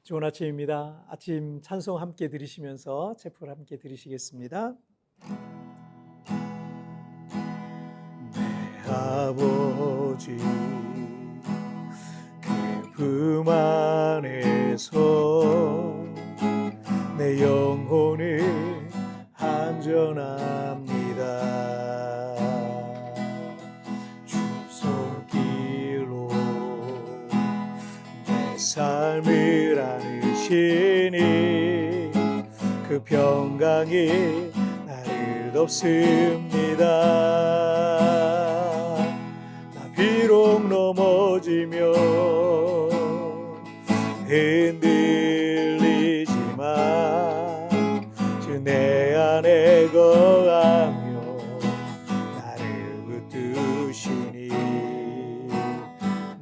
좋은 아침입니다. 아침 찬송 함께 들으시면서 체프를 함께 들으시겠습니다. 내 아버지 그 품 안에서 내 영혼을 안전합니다. 주 손길로 내 삶을 안으시니 그 평강이 나를 덮습니다. 나 비록 넘어지며 흔들리지만 주 내 안에 거하며 나를 붙드시니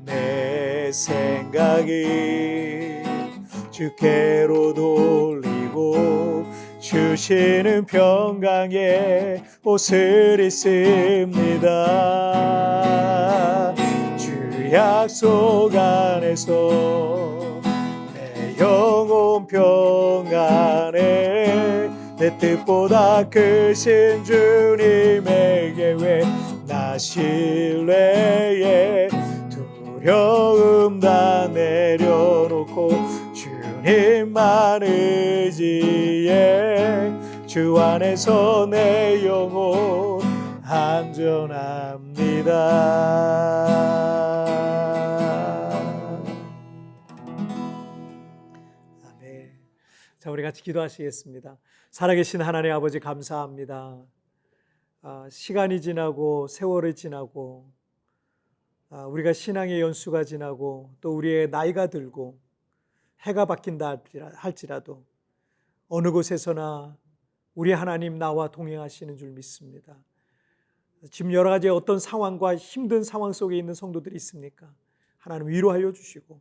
내 생각이 주께로 돌리고 주시는 평강의 옷을 입습니다. 주 약속 안에서 내 영혼 평안에 내 뜻보다 크신 주님에게 왜 나 신뢰에 두려움 다 내려놓고 주님만 의지해 주 안에서 내 영혼 안전합니다. 아멘. 자, 우리 같이 기도하시겠습니다. 살아계신 하나님 아버지 감사합니다. 시간이 지나고 세월이 지나고 우리가 신앙의 연수가 지나고 또 우리의 나이가 들고 해가 바뀐다 할지라도 어느 곳에서나 우리 하나님 나와 동행하시는 줄 믿습니다. 지금 여러 가지 어떤 상황과 힘든 상황 속에 있는 성도들이 있습니까? 하나님 위로하여 주시고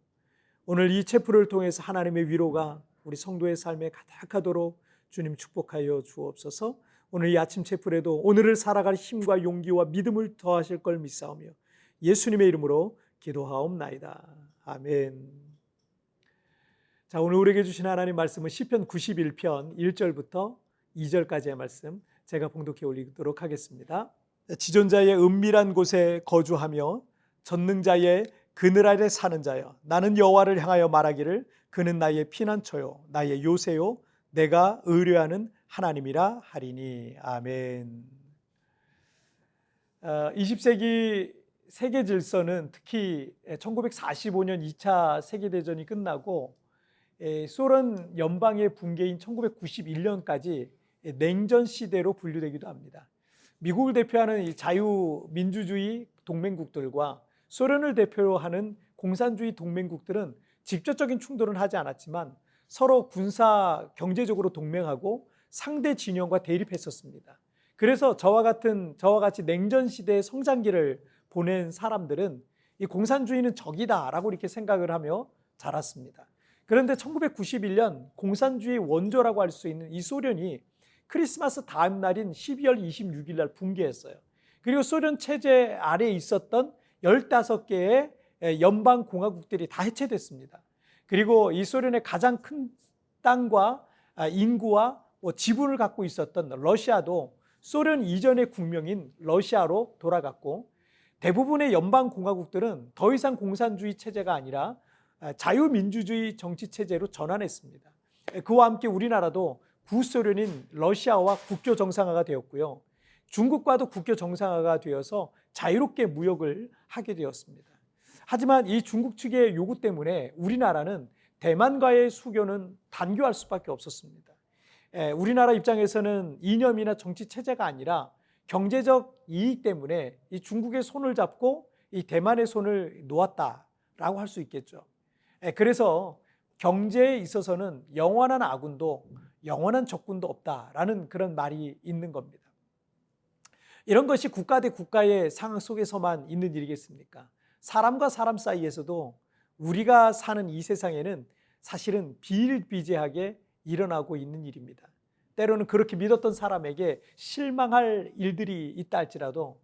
오늘 이 체프를 통해서 하나님의 위로가 우리 성도의 삶에 가득하도록 주님 축복하여 주옵소서. 오늘 이 아침 체프에도 오늘을 살아갈 힘과 용기와 믿음을 더하실 걸 믿사오며 예수님의 이름으로 기도하옵나이다. 아멘. 자, 오늘 우리에게 주신 하나님 말씀은 시편 91편 1절부터 2절까지의 말씀 제가 봉독해 올리도록 하겠습니다. 지존자의 은밀한 곳에 거주하며 전능자의 그늘 아래 사는 자여, 나는 여호와를 향하여 말하기를 그는 나의 피난처요 나의 요새요 내가 의뢰하는 하나님이라 하리니. 아멘. 20세기 세계 질서는 특히 1945년 2차 세계대전이 끝나고 소련 연방의 붕괴인 1991년까지 냉전 시대로 분류되기도 합니다. 미국을 대표하는 이 자유민주주의 동맹국들과 소련을 대표로 하는 공산주의 동맹국들은 직접적인 충돌은 하지 않았지만 서로 군사 경제적으로 동맹하고 상대 진영과 대립했었습니다. 그래서 저와 같이 냉전 시대의 성장기를 보낸 사람들은 이 공산주의는 적이다라고 이렇게 생각을 하며 자랐습니다. 그런데 1991년 공산주의 원조라고 할 수 있는 이 소련이 크리스마스 다음 날인 12월 26일 날 붕괴했어요. 그리고 소련 체제 아래에 있었던 15개의 연방공화국들이 다 해체됐습니다. 그리고 이 소련의 가장 큰 땅과 인구와 지분을 갖고 있었던 러시아도 소련 이전의 국명인 러시아로 돌아갔고 대부분의 연방공화국들은 더 이상 공산주의 체제가 아니라 자유민주주의 정치체제로 전환했습니다. 그와 함께 우리나라도 구소련인 러시아와 국교 정상화가 되었고요. 중국과도 국교 정상화가 되어서 자유롭게 무역을 하게 되었습니다. 하지만 이 중국 측의 요구 때문에 우리나라는 대만과의 수교는 단교할 수밖에 없었습니다. 우리나라 입장에서는 이념이나 정치 체제가 아니라 경제적 이익 때문에 이 중국의 손을 잡고 이 대만의 손을 놓았다라고 할 수 있겠죠. 그래서 경제에 있어서는 영원한 아군도 영원한 적군도 없다라는 그런 말이 있는 겁니다. 이런 것이 국가 대 국가의 상황 속에서만 있는 일이겠습니까? 사람과 사람 사이에서도 우리가 사는 이 세상에는 사실은 비일비재하게 일어나고 있는 일입니다. 때로는 그렇게 믿었던 사람에게 실망할 일들이 있다 할지라도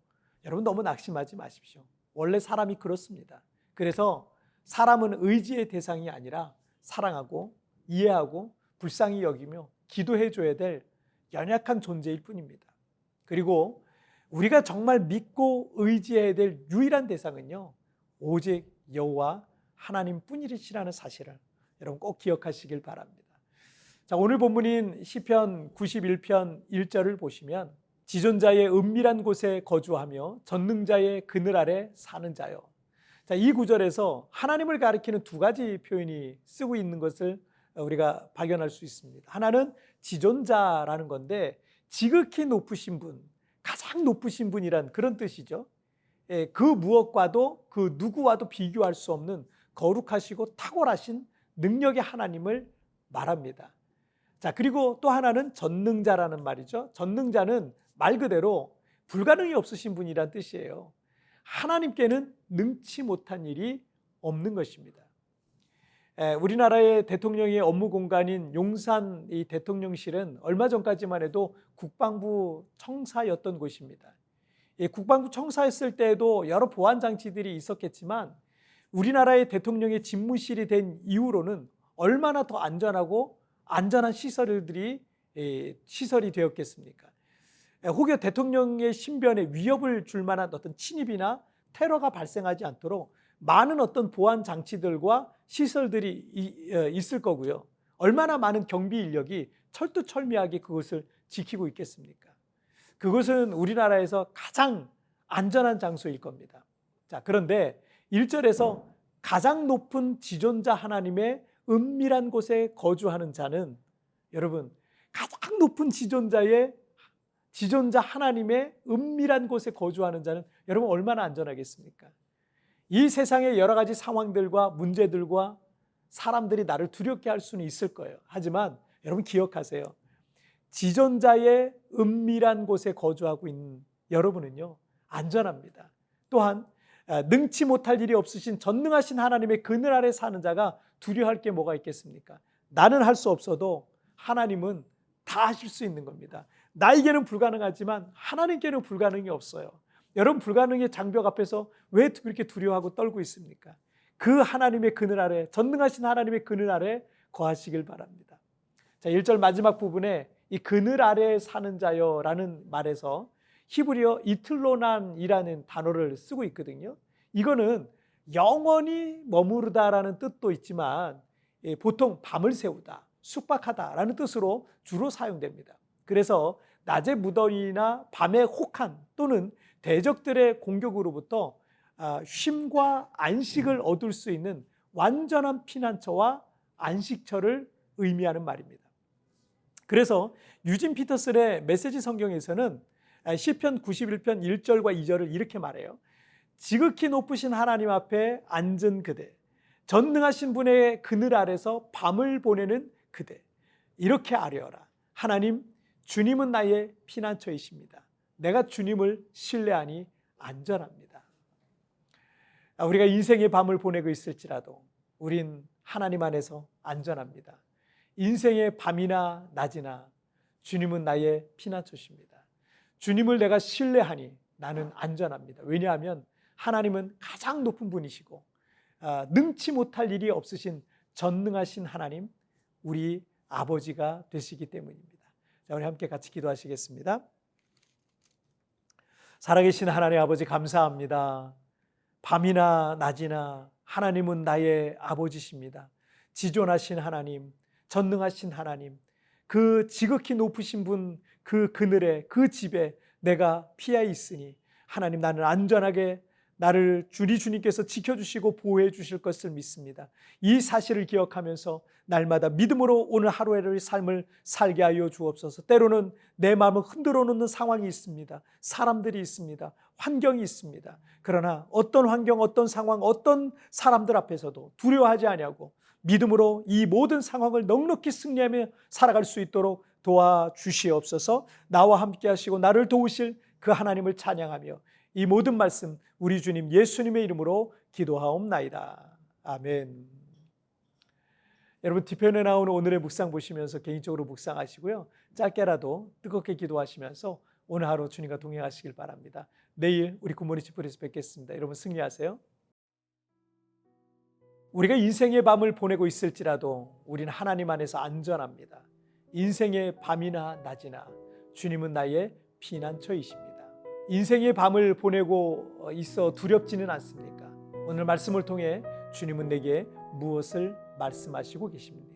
여러분 너무 낙심하지 마십시오. 원래 사람이 그렇습니다. 그래서 사람은 의지의 대상이 아니라 사랑하고 이해하고 불쌍히 여기며 기도해 줘야 될 연약한 존재일 뿐입니다. 그리고 우리가 정말 믿고 의지해야 될 유일한 대상은요, 오직 여호와 하나님 뿐이시라는 사실을 여러분 꼭 기억하시길 바랍니다. 자, 오늘 본문인 시편 91편 1절을 보시면 지존자의 은밀한 곳에 거주하며 전능자의 그늘 아래 사는 자요. 자, 이 구절에서 하나님을 가리키는 두 가지 표현이 쓰고 있는 것을 우리가 발견할 수 있습니다. 하나는 지존자라는 건데 지극히 높으신 분, 가장 높으신 분이란 그런 뜻이죠. 그 무엇과도 그 누구와도 비교할 수 없는 거룩하시고 탁월하신 능력의 하나님을 말합니다. 자, 그리고 또 하나는 전능자라는 말이죠. 전능자는 말 그대로 불가능이 없으신 분이란 뜻이에요. 하나님께는 능치 못한 일이 없는 것입니다. 우리나라의 대통령의 업무 공간인 용산 이 대통령실은 얼마 전까지만 해도 국방부 청사였던 곳입니다. 국방부 청사였을 때에도 여러 보안 장치들이 있었겠지만 우리나라의 대통령의 집무실이 된 이후로는 얼마나 더 안전하고 안전한 시설이 되었겠습니까? 혹여 대통령의 신변에 위협을 줄 만한 어떤 침입이나 테러가 발생하지 않도록 많은 어떤 보안 장치들과 시설들이 있을 거고요. 얼마나 많은 경비 인력이 철두철미하게 그것을 지키고 있겠습니까? 그것은 우리나라에서 가장 안전한 장소일 겁니다. 자, 그런데 1절에서 가장 높은 지존자 하나님의 은밀한 곳에 거주하는 자는, 여러분, 가장 높은 지존자 하나님의 은밀한 곳에 거주하는 자는 여러분 얼마나 안전하겠습니까? 이 세상의 여러 가지 상황들과 문제들과 사람들이 나를 두렵게 할 수는 있을 거예요. 하지만 여러분 기억하세요. 지존자의 은밀한 곳에 거주하고 있는 여러분은요, 안전합니다. 또한 능치 못할 일이 없으신 전능하신 하나님의 그늘 아래 사는 자가 두려워할 게 뭐가 있겠습니까? 나는 할 수 없어도 하나님은 다 하실 수 있는 겁니다. 나에게는 불가능하지만 하나님께는 불가능이 없어요. 여러분 불가능의 장벽 앞에서 왜 그렇게 두려워하고 떨고 있습니까? 그 하나님의 그늘 아래, 전능하신 하나님의 그늘 아래 거하시길 바랍니다. 자, 1절 마지막 부분에 이 그늘 아래 사는 자여라는 말에서 히브리어 이틀로난이라는 단어를 쓰고 있거든요. 이거는 영원히 머무르다라는 뜻도 있지만 보통 밤을 새우다, 숙박하다라는 뜻으로 주로 사용됩니다. 그래서 낮의 무더위나 밤의 혹한 또는 대적들의 공격으로부터 쉼과 안식을 얻을 수 있는 완전한 피난처와 안식처를 의미하는 말입니다. 그래서 유진 피터슨의 메시지 성경에서는 시편 91편 1절과 2절을 이렇게 말해요. 지극히 높으신 하나님 앞에 앉은 그대, 전능하신 분의 그늘 아래서 밤을 보내는 그대, 이렇게 아뢰어라. 하나님, 주님은 나의 피난처이십니다. 내가 주님을 신뢰하니 안전합니다. 우리가 인생의 밤을 보내고 있을지라도 우린 하나님 안에서 안전합니다. 인생의 밤이나 낮이나 주님은 나의 피난처십니다. 주님을 내가 신뢰하니 나는 안전합니다. 왜냐하면 하나님은 가장 높은 분이시고 능치 못할 일이 없으신 전능하신 하나님, 우리 아버지가 되시기 때문입니다. 자, 우리 함께 같이 기도하시겠습니다. 살아계신 하나님 아버지 감사합니다. 밤이나 낮이나 하나님은 나의 아버지십니다. 지존하신 하나님, 전능하신 하나님, 그 지극히 높으신 분, 그 그늘에, 그 집에 내가 피해 있으니 하나님, 나는 안전하게 나를 주님께서 지켜주시고 보호해 주실 것을 믿습니다. 이 사실을 기억하면서 날마다 믿음으로 오늘 하루의 삶을 살게 하여 주옵소서. 때로는 내 마음을 흔들어 놓는 상황이 있습니다. 사람들이 있습니다. 환경이 있습니다. 그러나 어떤 환경, 어떤 상황, 어떤 사람들 앞에서도 두려워하지 아니하고 믿음으로 이 모든 상황을 넉넉히 승리하며 살아갈 수 있도록 도와주시옵소서. 나와 함께 하시고 나를 도우실 그 하나님을 찬양하며 이 모든 말씀 우리 주님 예수님의 이름으로 기도하옵나이다. 아멘. 여러분 뒤편에 나오는 오늘의 묵상 보시면서 개인적으로 묵상하시고요. 짧게라도 뜨겁게 기도하시면서 오늘 하루 주님과 동행하시길 바랍니다. 내일 우리 굿모닝 집회에서 뵙겠습니다. 여러분 승리하세요. 우리가 인생의 밤을 보내고 있을지라도 우리는 하나님 안에서 안전합니다. 인생의 밤이나 낮이나 주님은 나의 피난처이십니다. 인생의 밤을 보내고 있어 두렵지는 않습니까? 오늘 말씀을 통해 주님은 내게 무엇을 말씀하시고 계십니까?